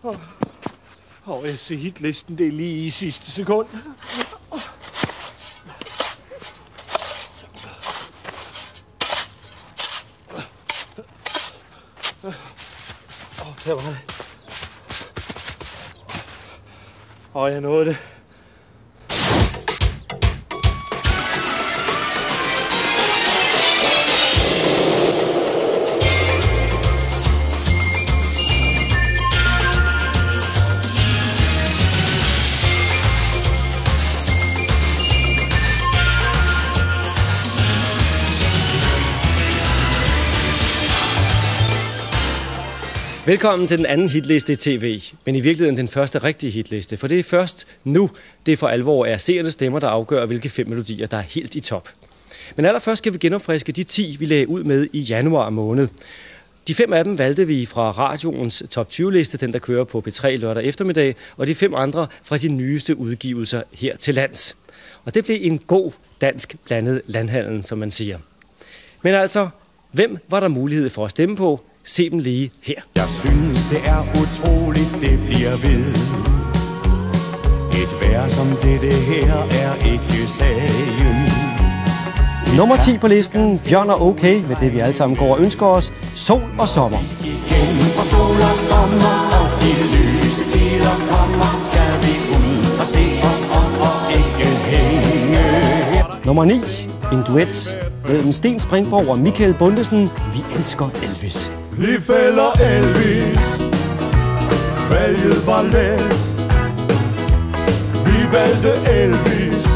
Jeg ser hitlisten, det er lige i sidste sekund. Der var det. Jeg nåede det. Velkommen til den anden hitliste i tv, men i virkeligheden den første rigtige hitliste, for det er først nu, det for alvor er seernes stemmer, der afgør, hvilke 5 melodier, der er helt i top. Men allerførst skal vi genopfriske de 10, vi lagde ud med i januar måned. De 5 af dem valgte vi fra radioens top 20-liste, den der kører på P3 lørdag eftermiddag, og de 5 andre fra de nyeste udgivelser her til lands. Og det blev en god dansk blandet landhandel, som man siger. Men altså, hvem var der mulighed for at stemme på? Se dem lige her. Jeg synes, det er utroligt, det bliver ved. Et vejr som dette her er ikke sagen. Nummer 10 på listen, Bjørn og OK, med det vi alle sammen går og ønsker os, Sol og Sommer. Igen for sol og sommer, og de lyse tider kommer, skal vi ud og se os om og ikke hænge. Nummer 9, en duet mellem Sten Springborg og Michael Bundesen, Vi elsker Elvis. Vi fælder Elvis, valget var let. Vi valgte Elvis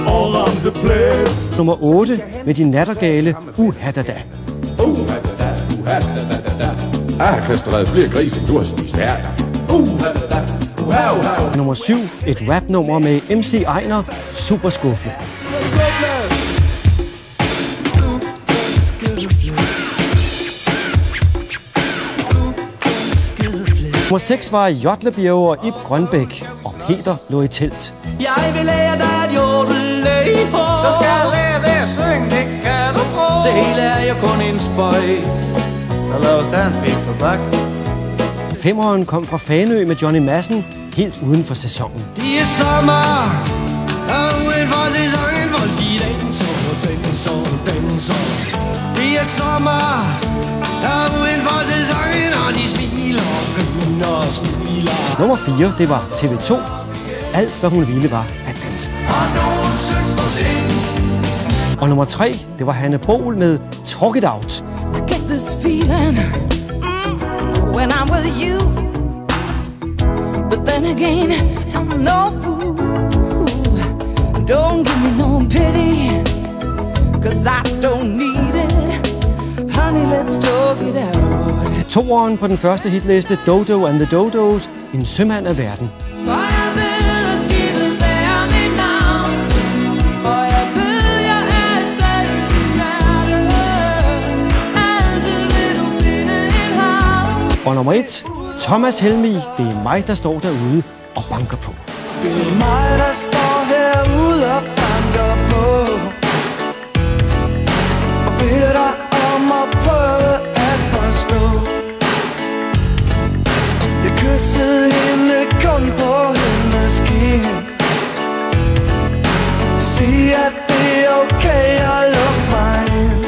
og ramte plet. Nummer 8 med De Nattergale, Uhaddada. Uhaddada, uhaddada. Jeg har kastreret flere grise, end du har spist her. Uhaddada, uhaddada. Nummer 7, et rapnummer med MC Ejner, Super Skuffle. Nummer 6 var Jotlebjerg og Ib Grønbæk, og Peter lå i telt. Jeg vil lære dig at jodle på. Så skal jeg lære dig at synge, det kan du tro. Det hele er jo kun en spøj. Så lad os tage en pip på bak. 5'eren kom fra Fanø med Johnny Madsen, helt uden for sæsonen. Det er sommer, og uden for sæsonen, folk de danser. Det er sommer, og uden for sæsonen, og de smiler og smiler. Nummer 4, det var TV2. Alt, hvad hun ville, var at danse. Og nummer 3, det var Hanne Bol med Talk It Out. I get this feeling when I'm with you, but then again, I'm no fool. Don't give me no pity, 'cause I don't need it. Honey, let's talk it out. 2'eren på den første hitliste, Dodo and the Dodos, En sømand af verden. Og nummer 1, Thomas Helmig, det er mig, der står derude og banker på. Det er mig, der står herude og banker på, og beder dig om at prøve at forstå. Jeg kyssede hende kun på hendes kind. Sig, at det er okay at lukke mig ind.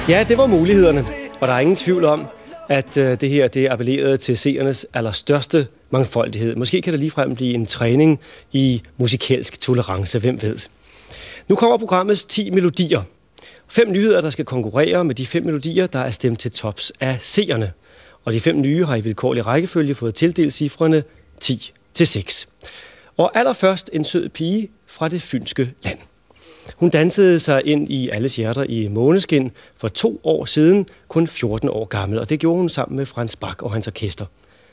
Ja, det var mulighederne, og der er ingen tvivl om, at det her det appellerede til seernes allerstørste mangfoldighed. Måske kan det ligefrem blive en træning i musikalsk tolerance, hvem ved. Nu kommer programmets 10 melodier. 5 nyheder, der skal konkurrere med de 5 melodier, der er stemt til tops af seerne. Og de 5 nye har i vilkårlig rækkefølge fået tildelt cifrene 10-6. Og allerførst en sød pige fra det fynske land. Hun dansede sig ind i alles hjerter i Måneskin for 2 år siden, kun 14 år gammel, og det gjorde hun sammen med Frans Bak og hans orkester.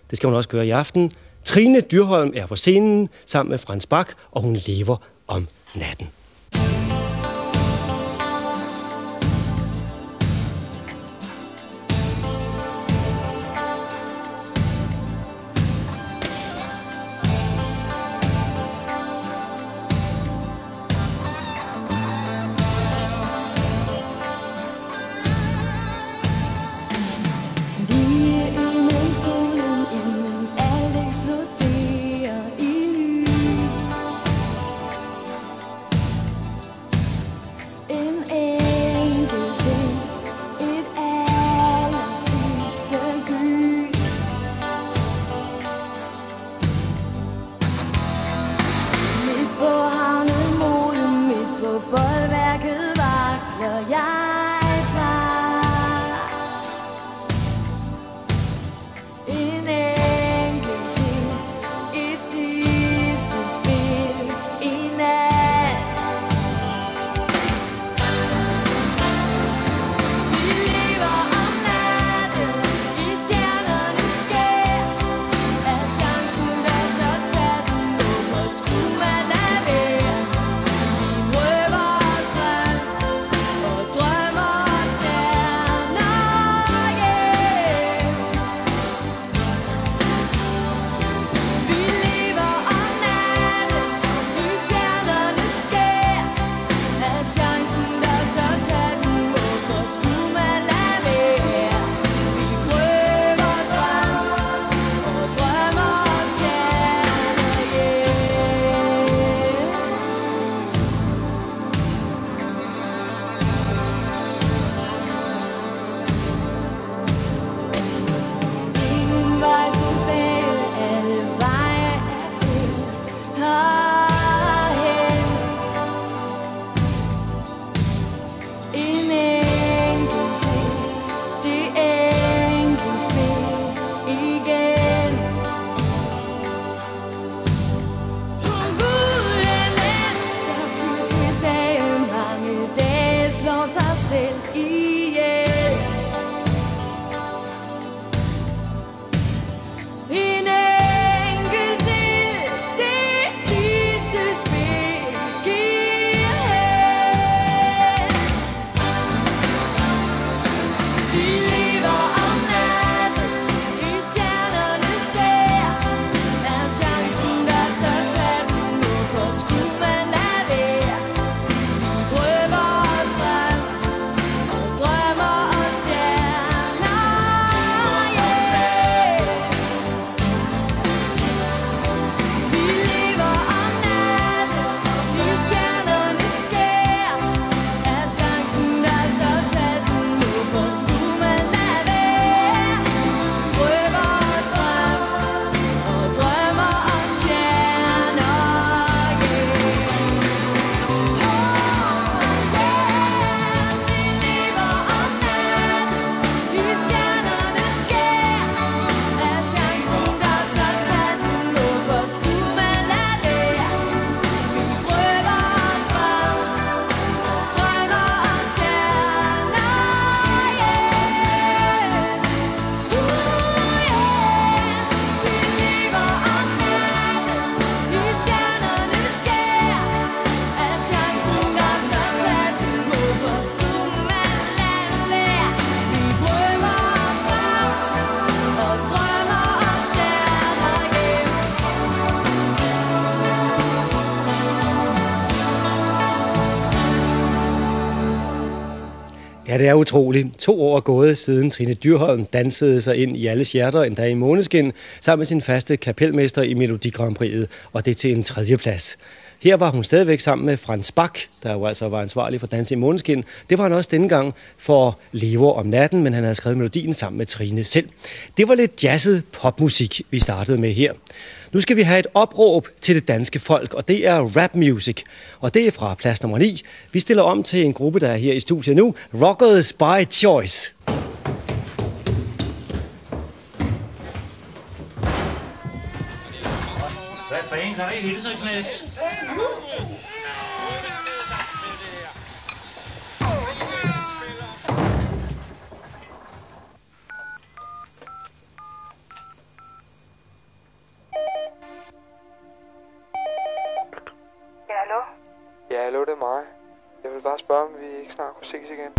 Det skal hun også gøre i aften. Trine Dyrholm er på scenen sammen med Frans Bak, og hun lever om natten. Vi er inde Ja, det er utroligt. 2 år er gået siden Trine Dyrholm dansede sig ind i alles hjerter, endda i Måneskin, sammen med sin faste kapelmester i Melodi Grand Prix'et, og det til en 3. plads. Her var hun stadigvæk sammen med Frans Bak, der jo altså var ansvarlig for Danse i Måneskin. Det var han også denne gang for Lever om natten, men han havde skrevet melodien sammen med Trine selv. Det var lidt jazzet popmusik, vi startede med her. Nu skal vi have et opråb til det danske folk, og det er rap music. Og det er fra plads nummer 9. Vi stiller om til en gruppe, der er her i studiet nu. Rockers by Choice. Hvad fanden, der er ikke hilserknægt? Ja, hallo, det er mig. Jeg vil bare spørge, om vi ikke snart kunne ses igen.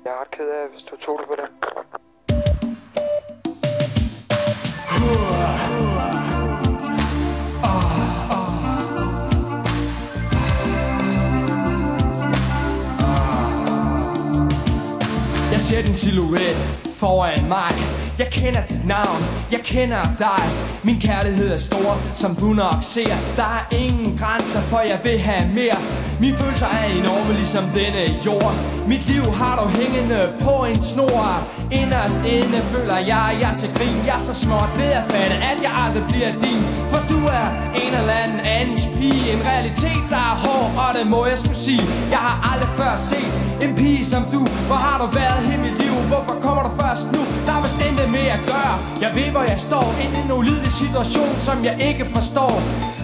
Jeg er ret ked af, hvis du tog det på det. Jeg ser din silhuet foran mig. Jeg kender dit navn, jeg kender dig. Min kærlighed er stor, som du nok ser. Der er ingen grænser, for jeg vil have mere. Mine følelser er enorme, ligesom denne jord. Mit liv har du hængende på en snor. Inderst inde føler jeg er til grin. Jeg er så småt ved at fatte, at jeg aldrig bliver din. For du er en eller anden andens pige. En realitet, der er hård, og det må jeg skulle sige. Jeg har aldrig før set en pige som du. Hvor har du været hele mit liv? Hvorfor kommer du først nu? Der er vist intet med at gøre. Jeg ved, hvor jeg står i en ulidelig situation, som jeg ikke forstår.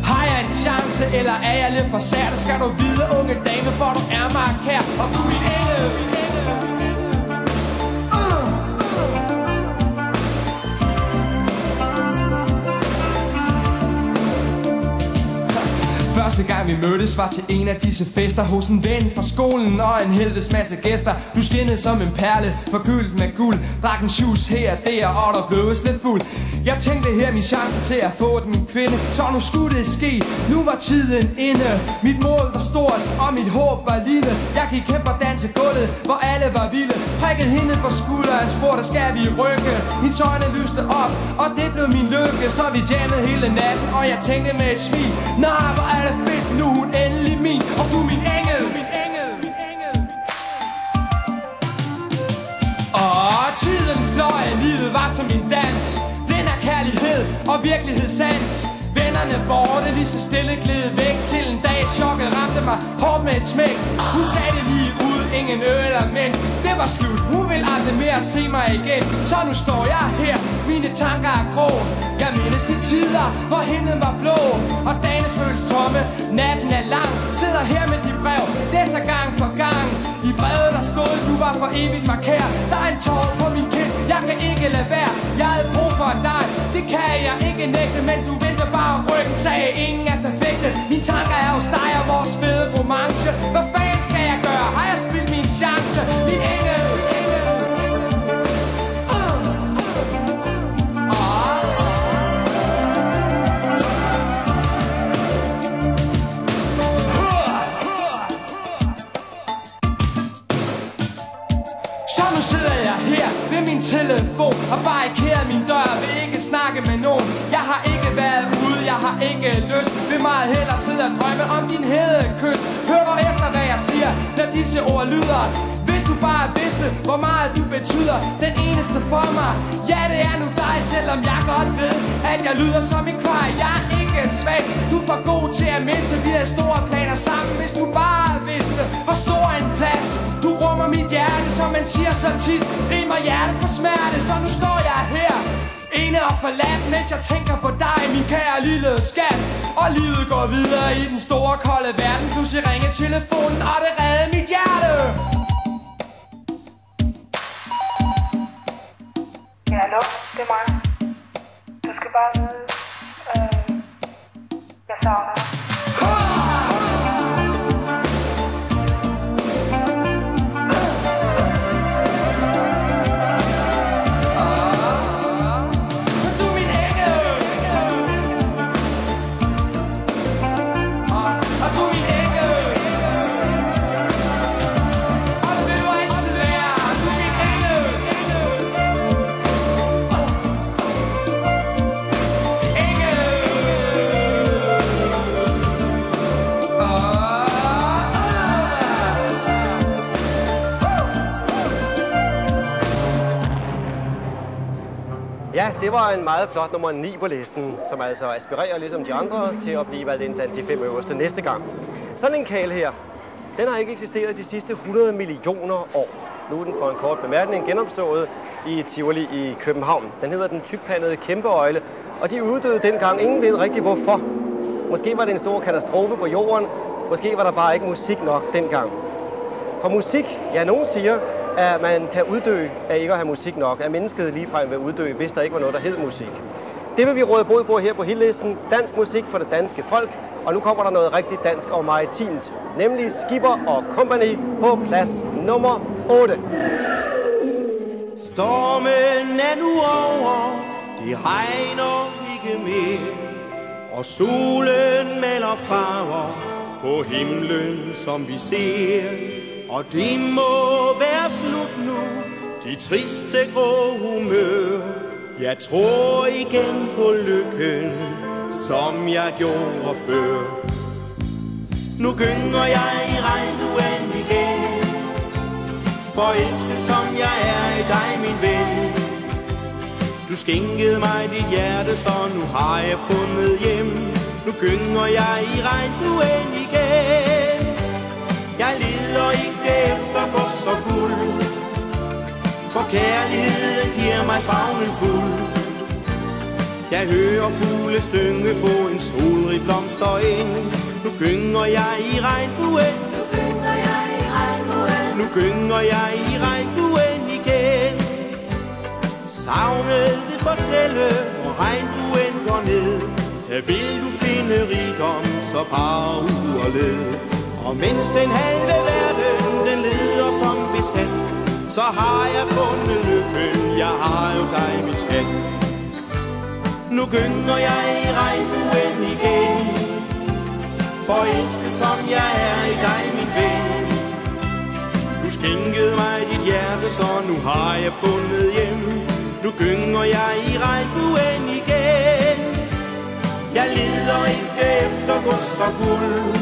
Har jeg en chance, eller er jeg lidt for sær? Det skal du vide, unge dame, for du er mig kær. Og du er min engel. Første gang vi mødtes var til en af disse fester hos en ven fra skolen og en helvedes masse gæster. Du skinnede som en perle, forgyldt med guld. Drak en shoes her og der, og der blev vist lidt fuld. Jeg tænkte her min chance til at få den kvinde, så nu skulle det ske. Nu var tiden inde. Mit mål var stort, og mit håb var lille. Jeg gik hen på dansegulvet, hvor alle var vilde. Prikkede hende på skulderen, spurgte, skal vi rykke? Hendes øjne lyste op, og det blev min lykke. Så vi jammede hele natten, og jeg tænkte med et smil. Nej, hvor er det fedt, nu er hun endelig min. Og du er min engel, min engel, min engel. Og tiden fløj, livet var som en dans. Blind af kærlighed og virkelighedssans. Vennerne borte, lige så stille gled væk. Til en dag chokket ramte mig hårdt med et smæk. Hun sagde det lige ud, ingen øl men det var slut, hun vil aldrig mere se mig igen. Så nu står jeg her, mine tanker er grå. Jeg mindes de tider, hvor himlen var blå. Og dagene føles tomme, natten er lang. Sidder her med de brev, læser gang på gang. I brevet der stod, du var for evigt markær. Der er en tår på min kind, jeg kan ikke lade være. Jeg havde brug for dig, det kan jeg ikke nægte. Men du venter bare ryggen, sagde ingen er perfekte. Mine tanker er hos dig og vores fede romance. Hvad fanden skal jeg gøre? Har jeg spildt min chance? Min engel. Så nu sidder jeg her ved min telefon og barrikerer min dør, vil ikke snakke med nogen. Jeg har ikke været ude, jeg har ikke lyst. Vil meget hellere sidde og drømme om din hede kys. Hør du efter hvad jeg siger, når disse ord lyder. Hvis du bare vidste, hvor meget du betyder. Den eneste for mig, ja det er nu dig. Selvom jeg godt ved, at jeg lyder som en kvej. Jeg er ikke svag, du er for god til at miste. Vi har store planer sammen, hvis du bare vidste, hvor stor en plads du rummer mit hjerte. Som man siger så tit, rimer hjertet på smerte. Så nu står jeg her, ene og forladt, mens jeg tænker på dig, min kære lille skat. Og livet går videre i den store kolde verden. Pludselig ringer telefonen, og det redder mit hjerte. Ja, hallo, det er mig. Du skal bare vide, jeg savner dig. Og du er min engel. Og det vil jo altid være. Ja, det var en meget flot nummer 9 på listen, som altså aspirerer ligesom de andre til at blive valgt ind blandt de 5 øverste næste gang. Sådan en kæle her, den har ikke eksisteret de sidste 100 millioner år. Nu er den for en kort bemærkning genopstået i et Tivoli i København. Den hedder den tykpandede kæmpeøgle, og de uddøde dengang. Ingen ved rigtig hvorfor. Måske var det en stor katastrofe på jorden, måske var der bare ikke musik nok dengang. For musik, ja, nogen siger, at man kan uddø af ikke at have musik nok, at mennesket ligefrem vil uddø, hvis der ikke var noget, der hed musik. Det vil vi råde bod på her på hitlisten. Dansk musik for det danske folk. Og nu kommer der noget rigtig dansk og maritimt, nemlig Skipper og Company på plads nummer 8. Stormen er nu over, det regner ikke mere, og solen maler farver på himlen, som vi ser. Og det må være slut nu, de triste grå humør. Jeg tror igen på lykken, som jeg gjorde før. Nu gynger jeg i regnbuen igen, forelsket som jeg er i dig, min ven. Du skænkede mig dit hjerte, så nu har jeg fundet hjem. Nu gynger jeg i regnbuen igen. Jeg leder ikke efter gods og guld, for kærligheden giver mig favnen fuld. Jeg hører fugle synge på en solrig blomstereng. Nu gynger jeg i regnbuen. Nu gynger jeg i regnbuen. Nu gynger jeg i regnbuen igen. Savnet vil fortælle, hvor regnbuen går ned. Her vil du finde rigdom, så bare ud og led. Og mens den halve verden, den leder som besat, så har jeg fundet lykken, jeg har jo dig, min skat. Nu gynger jeg i regnbuen igen, forelsket som jeg er i dig, min ven. Du skænkede mig dit hjerte, så nu har jeg fundet hjem. Nu gynger jeg i regnbuen igen. Jeg leder ikke efter gods og guld,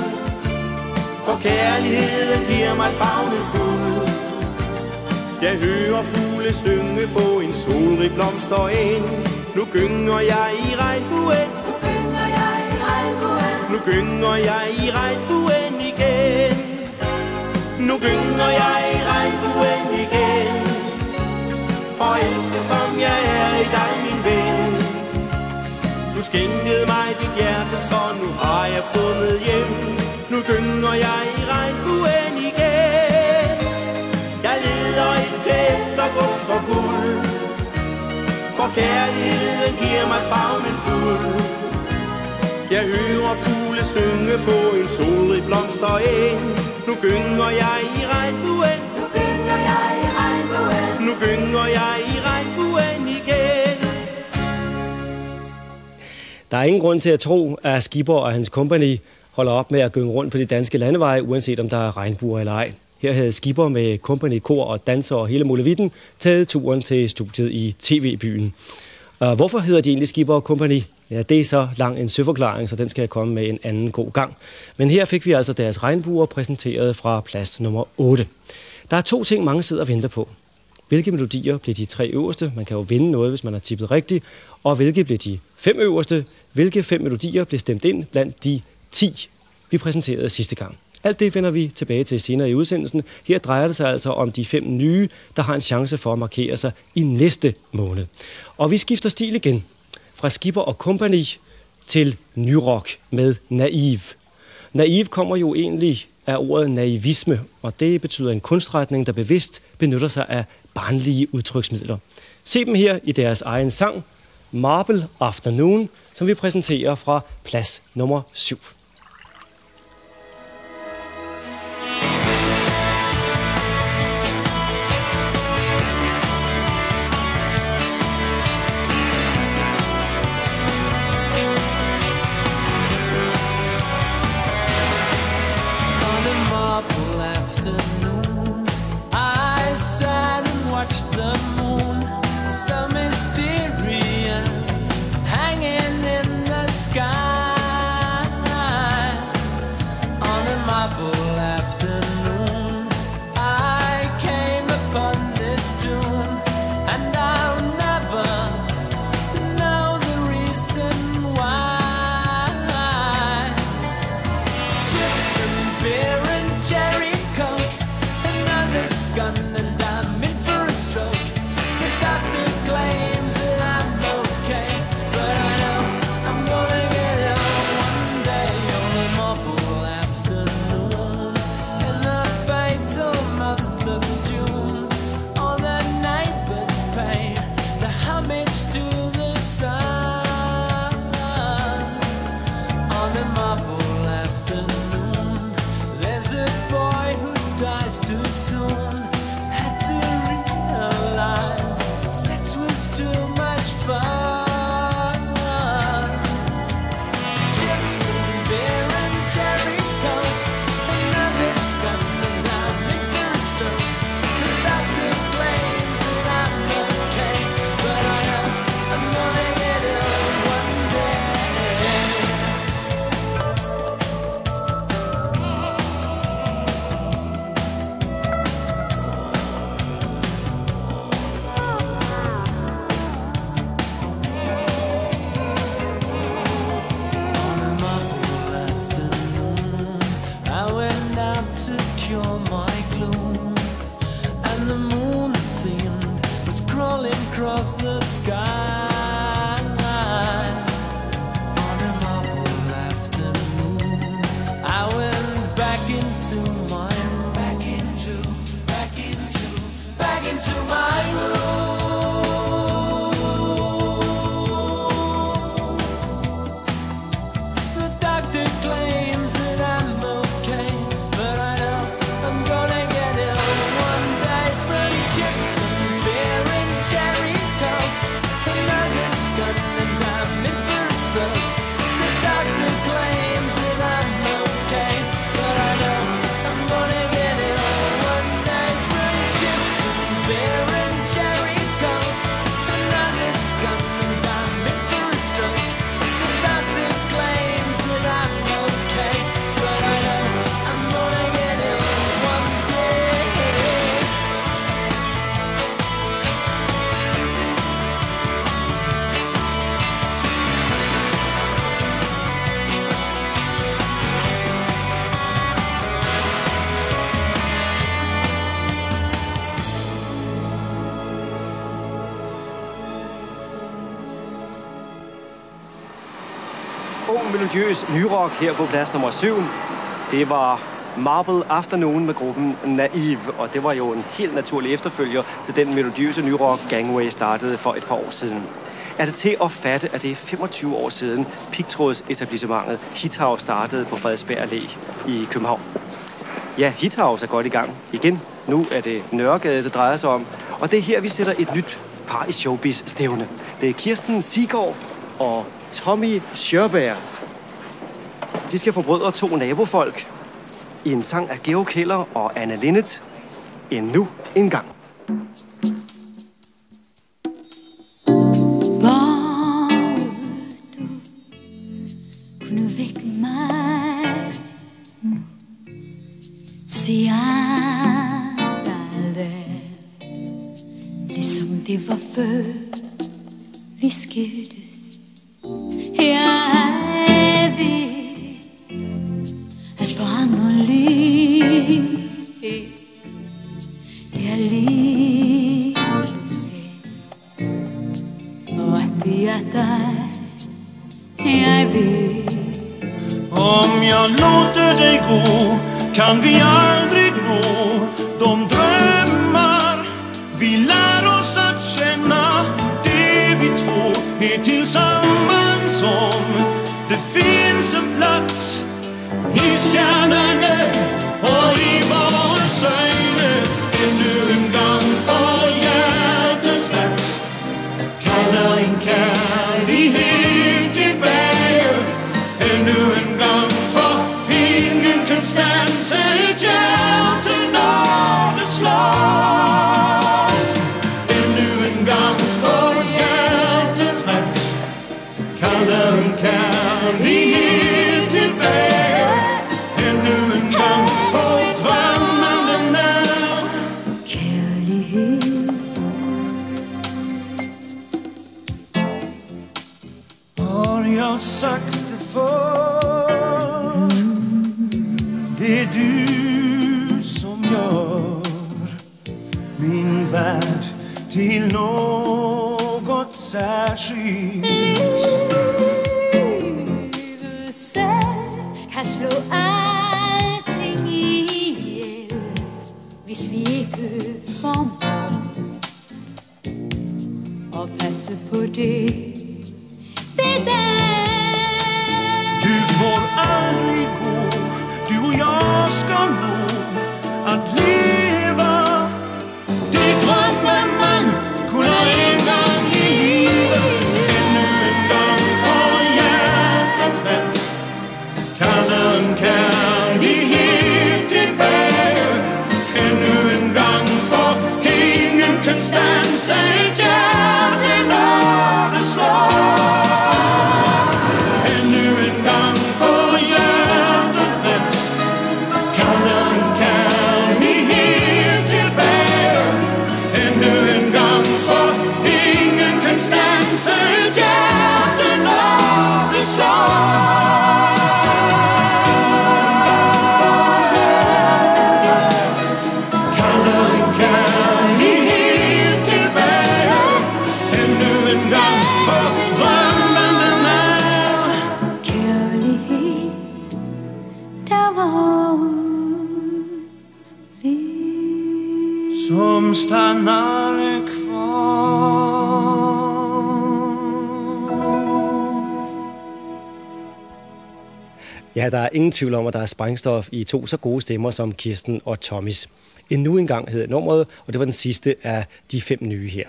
for kærligheden giver mig favnen fuld. Jeg hører fugle synge på en solrig blomstereng. Nu gynger jeg i regnbuen. Nu gynger jeg i regnbuen. Nu gynger jeg i regnbuen igen. Nu gynger jeg i regnbuen igen, forelsket som jeg er i dig, min ven. Du skænkede mig dit hjerte, så nu har jeg fundet hjem. Nu gynger jeg i regnbuen igen. Jeg leder ikke efter gods og guld, for kærligheden giver mig favnen fuld. Jeg hører fugle synge på en solrig blomstereng. Nu gynger jeg i regnbuen. Nu gynger jeg i regnbuen. Nu gynger jeg i regnbuen igen. Der er ingen grund til at tro, at Skipper og hans company holder op med at gynge rundt på de danske landeveje, uanset om der er regnbuer eller ej. Her havde Skipper med company, kor og danser og hele muligheden taget turen til studiet i TV-byen. Hvorfor hedder de egentlig Skipper og Company? Ja, det er så lang en søforklaring, så den skal jeg komme med en anden god gang. Men her fik vi altså deres regnbuer præsenteret fra plads nummer 8. Der er 2 ting, mange sidder og venter på. Hvilke melodier blev de 3 øverste? Man kan jo vinde noget, hvis man har tippet rigtigt. Og hvilke blev de 5 øverste? Hvilke 5 melodier blev stemt ind blandt de 10, vi præsenterede sidste gang? Alt det vender vi tilbage til senere i udsendelsen. Her drejer det sig altså om de 5 nye, der har en chance for at markere sig i næste måned. Og vi skifter stil igen. Fra Skipper og Company til nyrock med Naiv. Naiv kommer jo egentlig af ordet naivisme, og det betyder en kunstretning, der bevidst benytter sig af barnlige udtryksmidler. Se dem her i deres egen sang, Marble Afternoon, som vi præsenterer fra plads nummer 7. Ung melodiøs nyrock her på plads nummer 7. Det var Marble Afternoon med gruppen Naive, og det var jo en helt naturlig efterfølger til den melodiøse nyrock Gangway startede for et par år siden. Er det til at fatte, at det er 25 år siden pigtrådsetablissementet Hithouse startede på Frederiksberg Allé i København? Ja, Hithouse er godt i gang igen. Nu er det Nørregade, det drejer sig om, og det er her, vi sætter et nyt par i showbiz-stævne. Det er Kirsten Siggaard og Tommy Sjørberg. De skal forbrødre 2 nabofolk i en sang af Georg Keller og Anne Linnet. Endnu en gang. Hvor du kunne vække mig nu, se alle, ligesom det var før vi skiltes. Jeg ved, at forandre liv, det er lidelse, og at det er dig, jeg ved. Om jeg låter dig gå, kan vi aldrig nå de drömmar vi lär oss att känna. Det vi två är tillsammans som. Det finns en plats i stjärnorna och i vår ögon. Ännu en gång får hjärtat rätt. Kalla en kärlighet tillbaka. Ännu en gång får ingen kan stansa ett hjärta när det slår. Ännu en gång får hjärtat rätt. Kalla en kärlighet tillbaka. Ännu en gång får drömmarna när. Kærlighed. Har jag sagt det för? Det är du som gör min värld till något särskilt. Livet selv kan slå alting ihjel, hvis vi ikke formår at passe på det. Det er der. Du får aldrig gå, du och jag ska nå att leva. Det drömmer man kunna en gång i livet. Ännu en gång får hjärtat rätt. Kalla en kärlighet tillbaka. Ännu en gång får ingen kan stansa ett hjärta när det slår. Ännu en gång får hjärtat rätt. Kalla en kärlighet tillbaka. Ännu en gång får ingen kan stansa ett hjärta när det slår. Kalla en kärlighet tillbaka. Ännu en gång får drömmarna när. Kærlighed, der var vi. Som stannar kvar. Ja, der er ingen tvivl om, at der er sprængstof i 2 så gode stemmer som Kirsten og Tommys. Endnu en gang hed nummeret, og det var den sidste af de 5 nye her.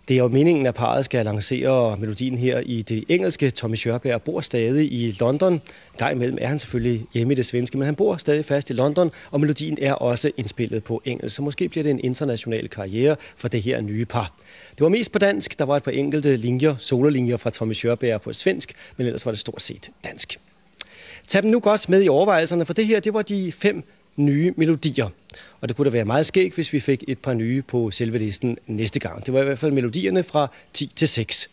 Det er jo meningen, at parret skal lancere melodien her i det engelske. Tommy Körberg bor stadig i London. En gang imellem er han selvfølgelig hjemme i det svenske, men han bor stadig fast i London, og melodien er også indspillet på engelsk. Så måske bliver det en international karriere for det her nye par. Det var mest på dansk. Der var et par enkelte linjer, sololinjer fra Tommy Körberg på svensk, men ellers var det stort set dansk. Tag dem nu godt med i overvejelserne, for det her, det var de 5 nye melodier. Og det kunne da være meget skægt, hvis vi fik et par nye på selve listen næste gang. Det var i hvert fald melodierne fra 10 til 6.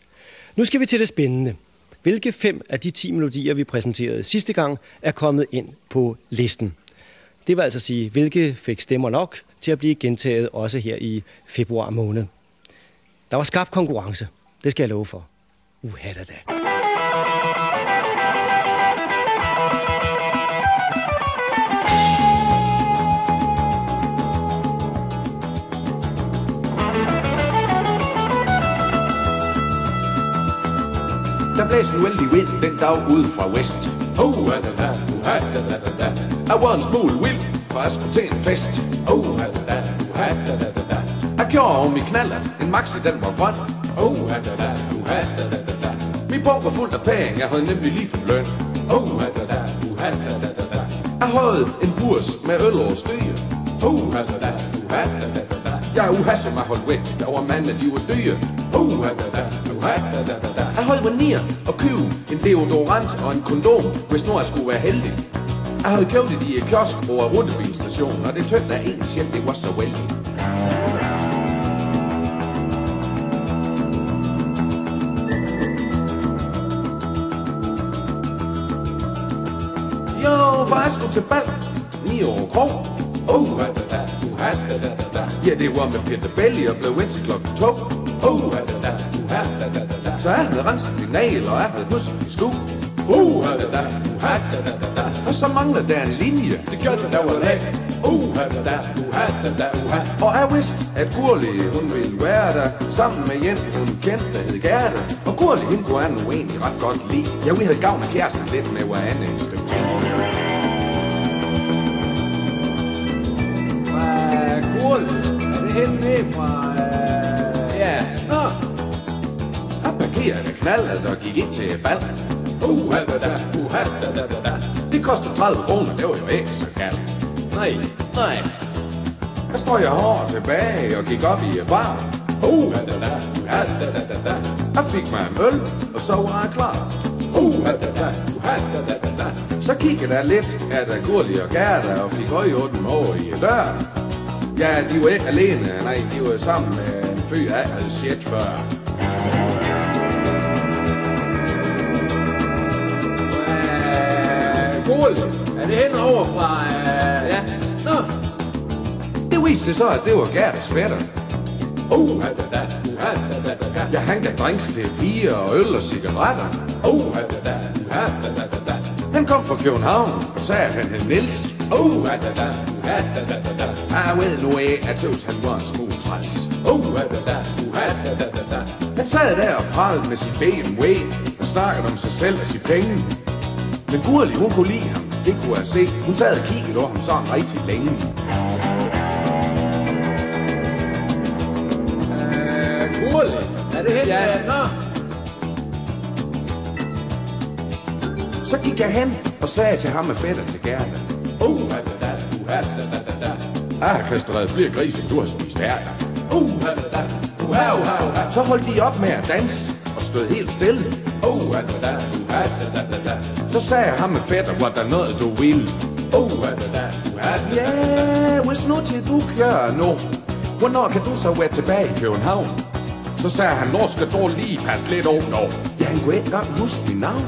Nu skal vi til det spændende. Hvilke 5 af de 10 melodier, vi præsenterede sidste gang, er kommet ind på listen? Det vil altså sige, hvilke fik stemmer nok til at blive gentaget også her i februar måned. Der var skarp konkurrence. Det skal jeg love for. Da. Der blæste en uheldig vind den dag ude fra vest. Jeg var en smule vild, for jeg skulle til en fest. Jeg gjorde om i knaller, en maxi den var grøn. Min bog var fuld af penge, jeg havde nemlig lige fået løn. Jeg havde en burs med øl og støje. Jeg er som jeg holdt væk, der var mand, de var dyre. Jeg holdt mig ned og købe en deodorant og en kondom, hvis nu jeg skulle være heldig. Jeg havde købt det i et kiosk på en rutebilstation, og det tøgte jeg egentlig selv, det var så vældig. Jo, for jeg skulle til bal, 9 år krog. Ja, det var med Peter Belli og blev ind til klokken 2. Så jeg havde renset min nagel, og jeg havde pusset min sko. Og så manglede der en linje, det gjorde der var lag. Og jeg vidste, at Gurli, hun ville være der, sammen med Jens, hun kendte, der hed Gerda. Og Gurli, hende kunne jeg nu egentlig ret godt lide. Ja, vi havde gavn af kæresten lidt med hver anden stykke ting. Gurli, er det hende med fra... Ja, nå. Jeg parkerede knaldet og gik ind til bal. Det kostede 30 kroner, det var jo ikke så kaldt. Nej. Der står jeg hårdt tilbage og gik op i bar. Jeg fik mig en øl, og så var jeg klar. Så kiggede jeg lidt af der Gurli og Gerda og fik øje på dem over i døren. Ja, de var ikke alene, nej, de var sammen med en fyr, jeg havde set før. Gurli, er det henne over fra... Ja, nå. Det viste sig så, at det var Gerdas fætter. Ja, han gav drinks til piger og øl og cigaretter. Han kom fra København, og sagde, at han hed Niels. Jeg ved nu af, at Tøvs han var en smule træls. Han sad der og pralede med sin BMW og snakkede om sig selv og sit penge. Men Gurli, hun kunne lide ham, det kunne jeg se. Hun sad og kiggede over ham sådan rigtig længe. Gurli, er det henne? Ja, nå. Så gik jeg hen og sagde til ham med fætter til Gerda. Jeg har kastreret flere grise, end du har spist ærter. Så holdt de op med at danse og stod helt stille. Så sagde jeg ham med fætter, var der noget du ville? Ja, hvis nu til du kører nu, hvornår kan du så være tilbage i København? Så sagde han, når skal du lige passe lidt over nu? Ja, han kunne ikke engang huske min navn.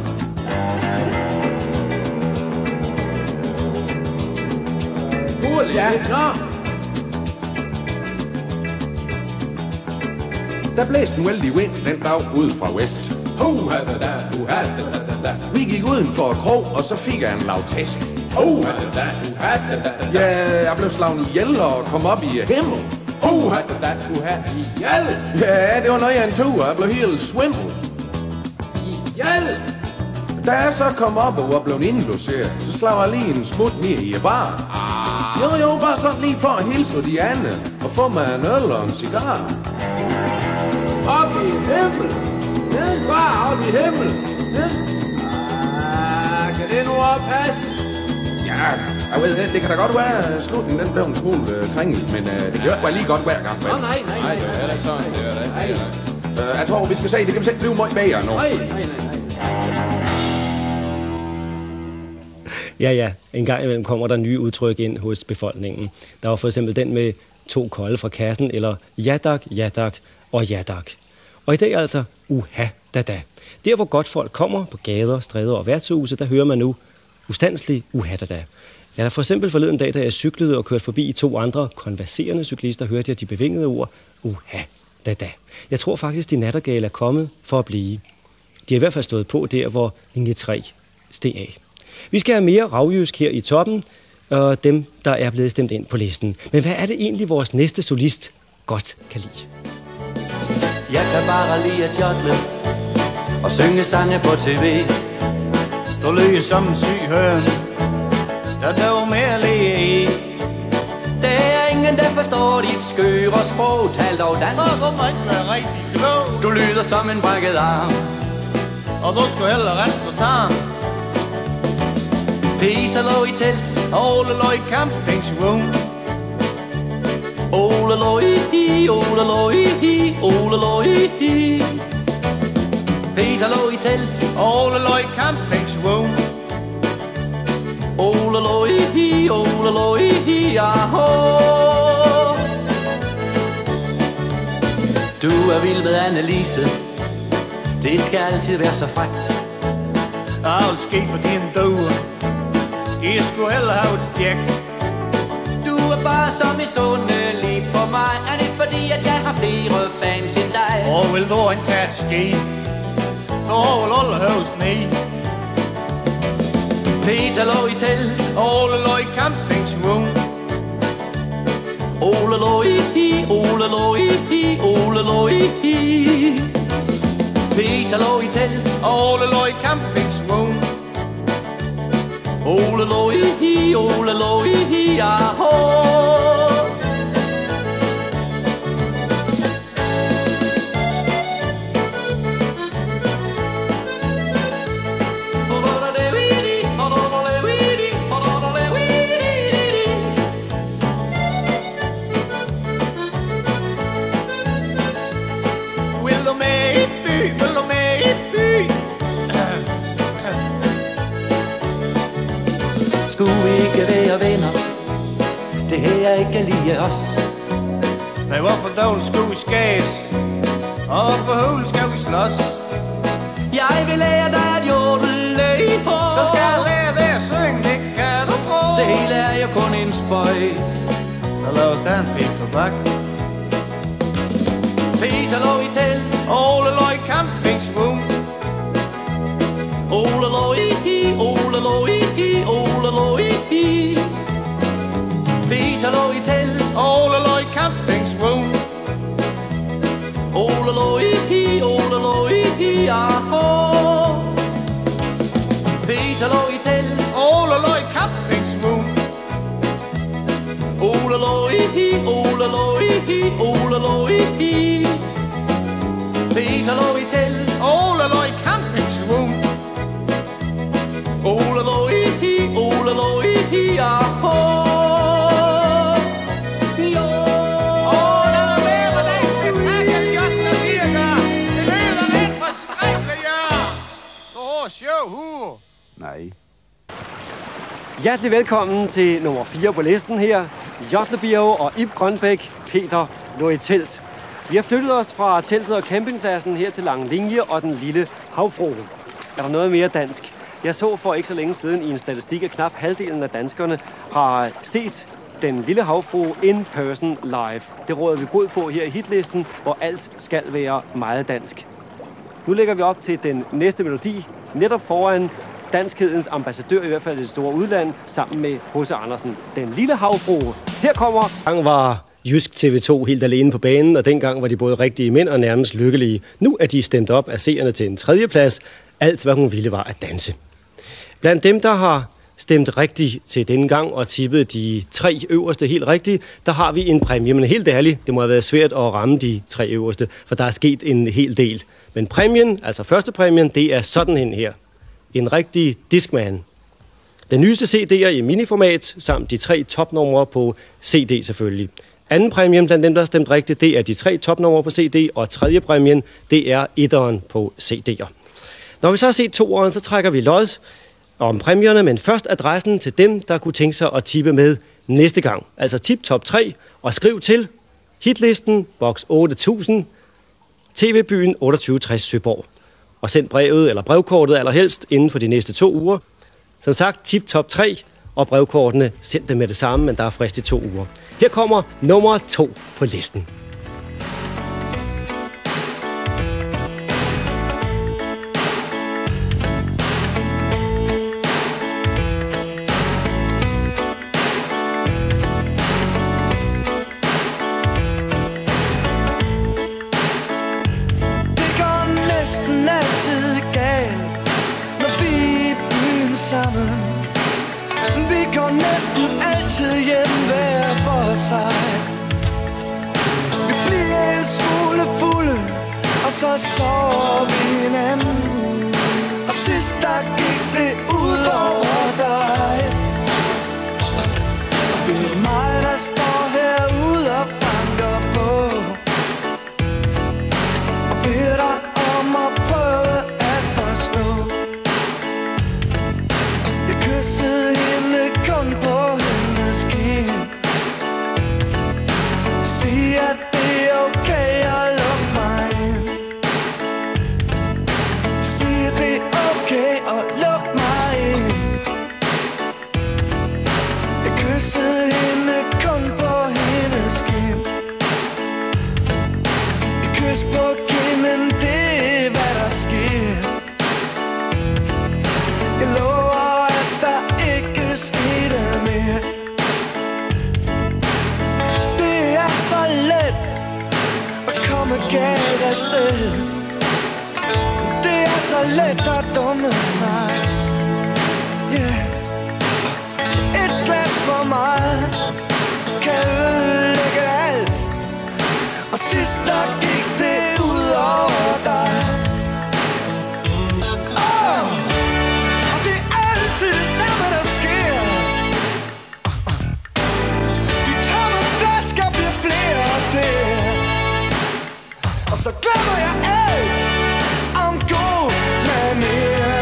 Ja, nå. Der blæste en uheldig vind den dag ude fra vest. Vi gik udenfor et krog, og så fik jeg en lavtæsk. Ja, jeg blev slagen ihjel og kom op i himmel. Ja, det var noget af en tur, jeg blev helt svimmel. Da jeg så kom op og var blevet indlogeret, så slog jeg lige en smut ned i bar. Jo, bare sådan lige for at hilse de andre og få mig en øl og en cigar. Op i himmel. Ja, bare op i himmel. Ja. Kan det nu oppasse? Ja, jeg ved, det kan da godt være, at slutningen den blev en smule kringel, men det gør bare lige godt hver gang. Nej, det er da sådan, det er det. Jeg tror, vi skal se, det kan vi selv blive meget bedre nu. Nej. Ja, en gang imellem kommer der nye udtryk ind hos befolkningen. Der var for eksempel den med 2 kolde fra kassen, eller ja tak og ja tak. Og i dag altså uha da da. Der hvor godt folk kommer på gader, stræder og værtshuse, der hører man nu ustandselig uha da da. Ja, der for eksempel forleden dag, da jeg cyklede og kørte forbi 2 andre konverserende cyklister, hørte jeg de bevingede ord uha da da. Jeg tror faktisk, de nattergale er kommet for at blive. De har i hvert fald stået på der, hvor linje 3 steg af. Vi skal have mere ravjysk her i toppen, og dem, der er blevet stemt ind på listen. Men hvad er det egentlig, vores næste solist godt kan lide? Jeg kan bare lide at jodle og synge sange på tv. Du lyder som en syg høn, der dør mere lige i. Der er ingen, der forstår dit skøre sprog. Tal dog dansk. Du må ikke være rigtig klog. Du lyder som en brækket arm, og du skulle hellere rest på tarm. Peter lå i telt, Ole lå i campingsvogn. Ole lå i, Ole lå i, Ole lå i. Peter lå i telt, Ole lå i campingsvogn. Ole lå i, Ole lå i, aho. Du er vild med Annelise, det skal altid være så frækt. Alt ske på din døde, de skulle hellere have et stjæk. Du er bare så misundelig på mig. Er det fordi, at jeg har flere fans end dig? Og vil du ikke tage et ski, så vil alle høves ned. Peter lå i telt, Ole lå i campingsvogn. Ole lå i, Ole lå i, Ole lå i. Peter lå i telt, Ole lå i campingsvogn. Ole lå i, Ole lå i, aho. Vil du med i by, vil du med i by? Skulle vi ikke være venner? Det her er ikke lige os. Nej, hvorfor dog skulle vi skæs? Og hvorfor hulen skal vi slås? Jeg vil lære dig at jodle i hår. Så skal jeg lære dig at synge, det kan du tro. Det hele er jo kun en spøj. Så lad os tage en pik tobak. Peter lå i telt, Ole lå i campingsvogn. Ole lå i, Ole lå i, Ole lå i. Peter lå i telt, Ole lå i campingsvogn. Ole lå i, Ole lå i, aho. Peter lå i telt, Ole lå i campingsvogn. Ole lå i, Ole lå i, Ole lå i. Peter lå i telt, Ole lå i campingsvogn. Ole lå i, Ole lå i, aho. Jo. Der er med på det spektakel, Jotler virker. Det lyder lidt forskrækkeligt, ja. Så show, hu. Nej. Hjertelig velkommen til nummer 4 på listen her. Jodle Birge og Ib Grønbæk, Peter lå i telt. Vi har flyttet os fra teltet og campingpladsen her til Lange Linje og den lille havfrue. Er der noget mere dansk? Jeg så for ikke så længe siden i en statistik, at knap halvdelen af danskerne har set den lille havfrue in person live. Det råder vi bod på her i hitlisten, hvor alt skal være meget dansk. Nu lægger vi op til den næste melodi, netop foran danskhedens ambassadør, i hvert fald i det store udland, sammen med H.C. Andersen, den lille havfrue. Her kommer... Dengang var Jysk TV2 helt alene på banen, og dengang var de både rigtige mænd og nærmest lykkelige. Nu er de stemt op af seerne til en 3. plads. Alt, hvad hun ville, var at danse. Blandt dem, der har stemt rigtigt til denne gang og tippet de 3 øverste helt rigtigt, der har vi en præmie. Men helt ærligt, det må have været svært at ramme de 3 øverste, for der er sket en hel del. Men præmien, altså første præmien, det er sådan en her. En rigtig Discman. Den nyeste CD'er i miniformat, samt de 3 topnumre på CD selvfølgelig. Anden præmien blandt dem, der har stemt rigtigt, det er de 3 topnumre på CD, og tredje præmien, det er 1'eren på CD'er. Når vi så har set 2'eren, så trækker vi lod om præmierne, men først adressen til dem, der kunne tænke sig at tippe med næste gang. Altså tip top 3, og skriv til Hitlisten, box 8000, TV-byen 2860 Søborg. Og send brevet eller brevkortet allerhelst inden for de næste 2 uger. Som sagt, tip top 3, og brevkortene send dem med det samme, men der er frist i 2 uger. Her kommer nummer 2 på listen. Så sover vi hinanden, og sidst der gik det ud over dig. Det er mig, der står herude og banker på, og beder dig om at prøve at forstå. Jeg kyssede hende kun på hendes kind. Sig at det er okay at lukke mig ind. Og luk mig ind. Jeg kyssede hende kun på hendes kind. Et kys på kinden, det er hvad der sker. Jeg lover, at der ikke skete mere. Det er så let at komme galt afsted. Så let at dumme sig. Yeah. Et glas for meget kan ødelægge alt, og sidst der gik det ud over dig. Og det er altid det samme, der sker. De tomme flasker bliver flere og flere, og så glemmer jeg alt om god mere.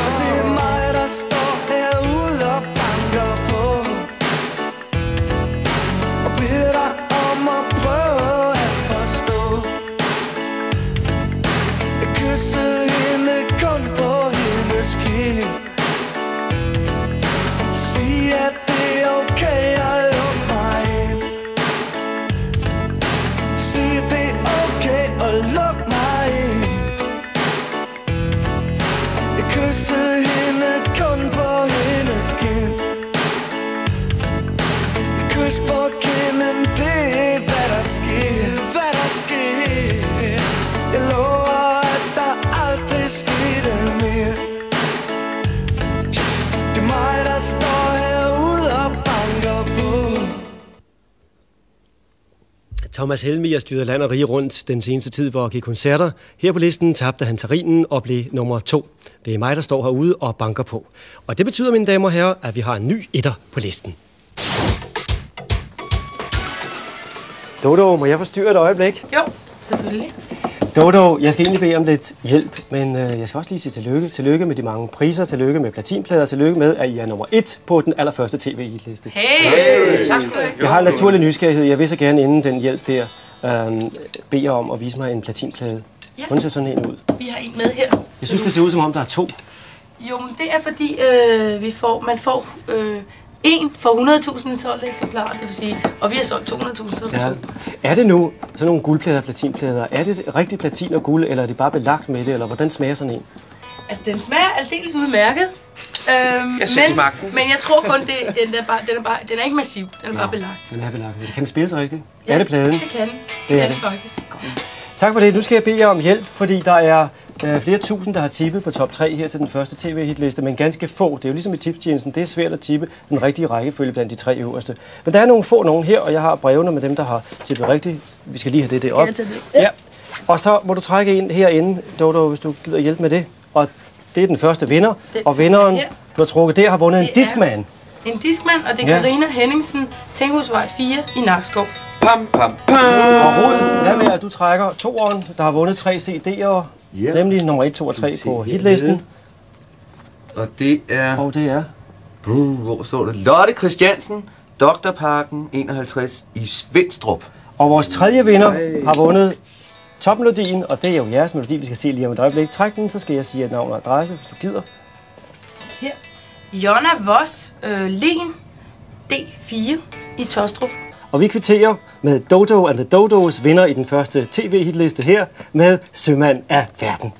Og det er mig, der står herude og banker på, og beder dig om at prøve at forstå. Jeg kyssede hende kun på hendes kind. Sig at det er okay at lukke mig ind. Sig at det er okay at lukke mig ind. Jeg kyssede hende kun på hendes kind. Et kys på kinden, det er hvad der sker. Hvad der sker. Jeg lover, at der aldrig skete mere. Det er mig, der står herude og banker på. Thomas Helmiger styrede land og rige rundt den seneste tid for at give koncerter. Her på listen tabte han terrinen og blev nummer 2. Det er mig, der står herude og banker på. Og det betyder, mine damer og herrer, at vi har en ny etter på listen. Dodo, må jeg forstyrre et øjeblik? Jo, selvfølgelig. Dodo, jeg skal egentlig bede om lidt hjælp, men jeg skal også lige sige tillykke. Tillykke med de mange priser, tillykke med platinplader, tillykke med, at I er nummer 1 på den allerførste TV-liste. Hey, tak skal du have. Jeg har en naturlig nysgerrighed. Jeg vil så gerne inden den hjælp der bede jer om at vise mig en platinplade. Ja. Hvordan ser sådan en ud? Vi har en med her. Jeg synes, det ser ud som om, der er 2. Jo, men det er fordi, man får en for 100.000 solgte eksemplarer, det vil sige, og vi har solgt 200.000 solgte. Ja. Er det nu sådan nogle guldplader og platinplader? Er det rigtig platin og guld, eller er det bare belagt med det, eller hvordan smager sådan en? Altså, den smager aldeles udmærket. Men jeg tror kun, den er ikke massiv, den er bare belagt. Den er belagt. Kan den spilles rigtigt? Ja, er det pladen? Det kan den. Det kan den faktisk. Tak for det. Nu skal jeg bede jer om hjælp, fordi der er flere tusind, der har tippet på top 3 her til den første tv-hitliste, men ganske få. Det er jo ligesom i tipstjenesten, det er svært at tippe den rigtige rækkefølge blandt de 3 øverste. Men der er nogle få nogen her, og jeg har brevene med dem, der har tippet rigtigt. Vi skal lige have det deroppe. Ja. Og så må du trække en herinde, Dodo, hvis du gider hjælpe med det. Og det er den første vinder, og vinderen, du har trukket der, har vundet en Discman. En Discman, og det er Karina Henningsen, Tænkhusvej 4 i Nakskov. Pam, pam, pam. Og Rud, hvad med, at du trækker toeren, der har vundet 3 CD'er, nemlig nummer 1, 2 og 3 på hitlisten. Og det er... hvor står det? Lotte Christiansen, Doktorparken 51 i Svenstrup. Og vores tredje vinder har vundet topmelodien, og det er jo jeres melodi, vi skal se lige om et øjeblik. Træk den, så skal jeg sige et navn og adresse, hvis du gider. Her. Jonna Voss, Len, D4 i Tostrup. Og vi kvitterer med Dodo and the Dodos vinder i den første tv-hitliste her med Sømand af verden.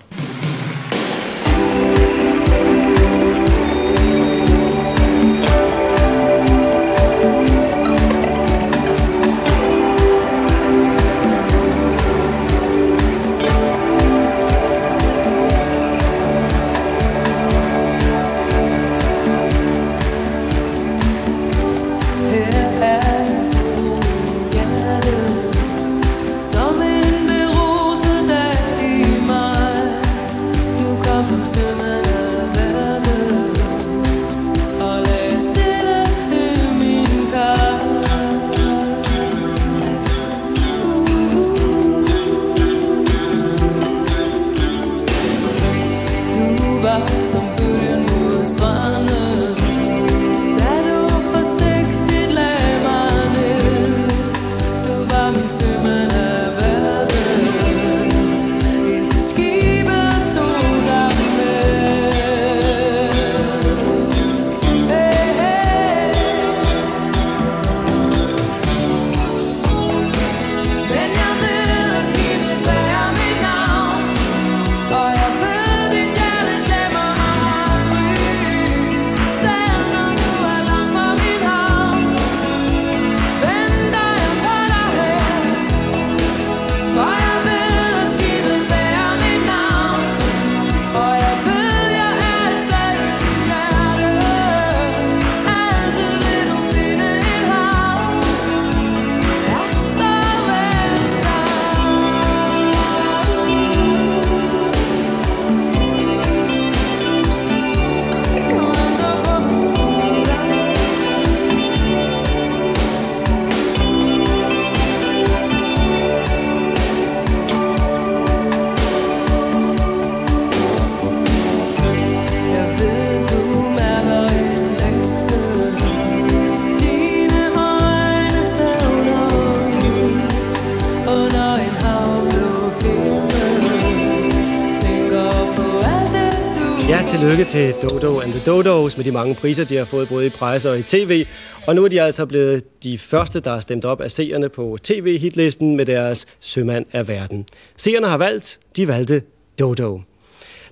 Tillykke til Dodo and the Dodos med de mange priser, de har fået både i presse og i tv. Og nu er de altså blevet de første, der er stemt op af seerne på tv-hitlisten med deres Sømand af verden. Seerne har valgt, de valgte Dodo.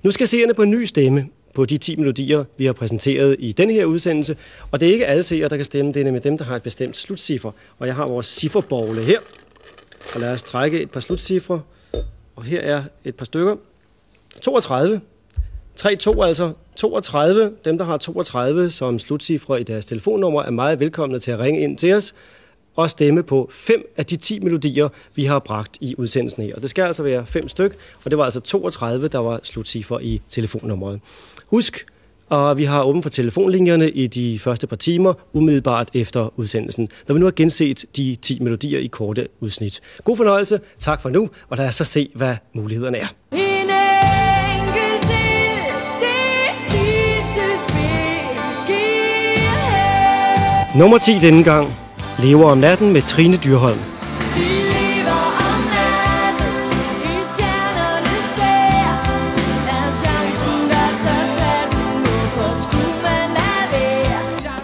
Nu skal seerne på en ny stemme på de 10 melodier, vi har præsenteret i denne her udsendelse. Og det er ikke alle seere, der kan stemme, det er nemlig dem, der har et bestemt slutciffer. Og jeg har vores cifferbogle her. Og lad os trække et par slutcifre. Og her er et par stykker. 32. 3-2 altså. 32. Dem, der har 32 som slutcifre i deres telefonnummer, er meget velkomne til at ringe ind til os og stemme på 5 af de 10 melodier, vi har bragt i udsendelsen her. Og det skal altså være 5 styk, og det var altså 32, der var slutcifre i telefonnummeret. Husk, og vi har åbent for telefonlinjerne i de første par timer, umiddelbart efter udsendelsen, når vi nu har genset de 10 melodier i korte udsnit. God fornøjelse, tak for nu, og lad os så se, hvad mulighederne er. Nummer 10 denne gang, Lever om natten med Trine Dyrholm.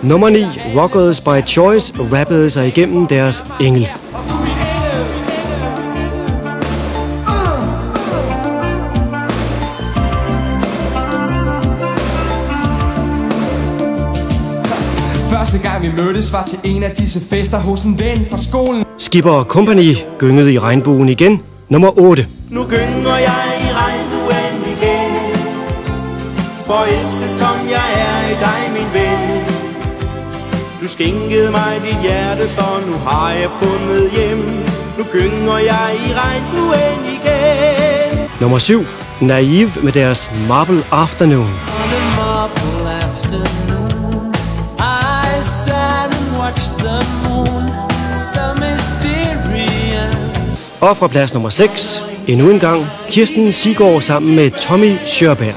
Nummer 9, Rockers by Choice, rappede sig igennem deres Engel. Første gang vi mødtes var til en af disse fester hos en ven fra skolen. Skipper Company gyngede i regnbuen igen. Nummer 8. Nu gynger jeg i regnbuen forelsket som jeg er i dig, min ven. Du skænkede mig dit hjerte, så nu har jeg fundet hjem. Nu gynger jeg i regnbuen igen. Nummer 7. Naive med deres Marble Afternoon. Og fra plads nummer 6, endnu en gang, Kirsten Siggaard sammen med Tommy Sjöberg.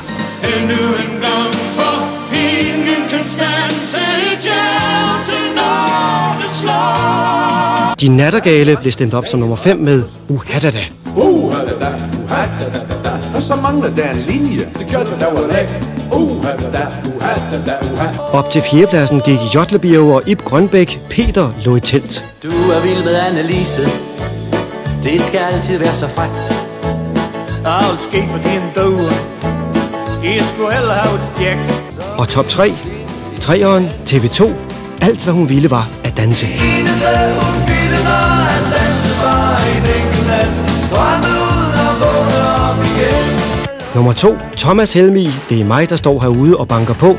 Endnu en gang, for ingen kan standse et hjerte, når det slår. De Nattergale blev stemt op som nummer 5 med Uhadada. Uhadada, uhadada, og så mangler der en linje. Det gør det, der var lag. Uhadada, uhadada, uhadada. Op til 4. pladsen gik Jotlebjerg og Ib Grønbæk. Peter lå i telt. Du er vild med Annelise. Det skal altid være så frækt. Alt ske for din døde. De skulle heller have et stjægt. Og top 3. 3'eren TV2. Alt hvad hun ville var at danse. Nummer 2. Thomas Helmig. Det er mig, der står herude og banker på.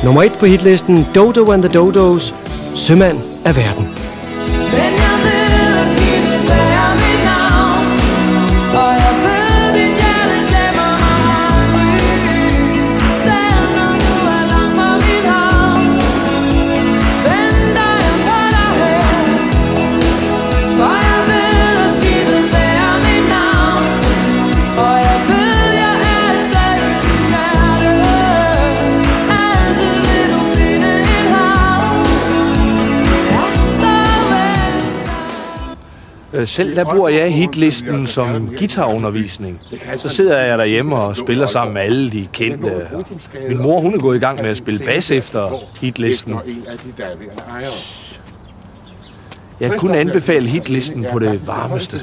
Nummer 1 på hitlisten, Dodo and the Dodos, Sømand af verden. Selv der bruger jeg hitlisten som guitarundervisning. Så sidder jeg derhjemme og spiller sammen med alle de kendte. Min mor, hun er gået i gang med at spille bas efter hitlisten. Jeg kunne anbefale hitlisten på det varmeste.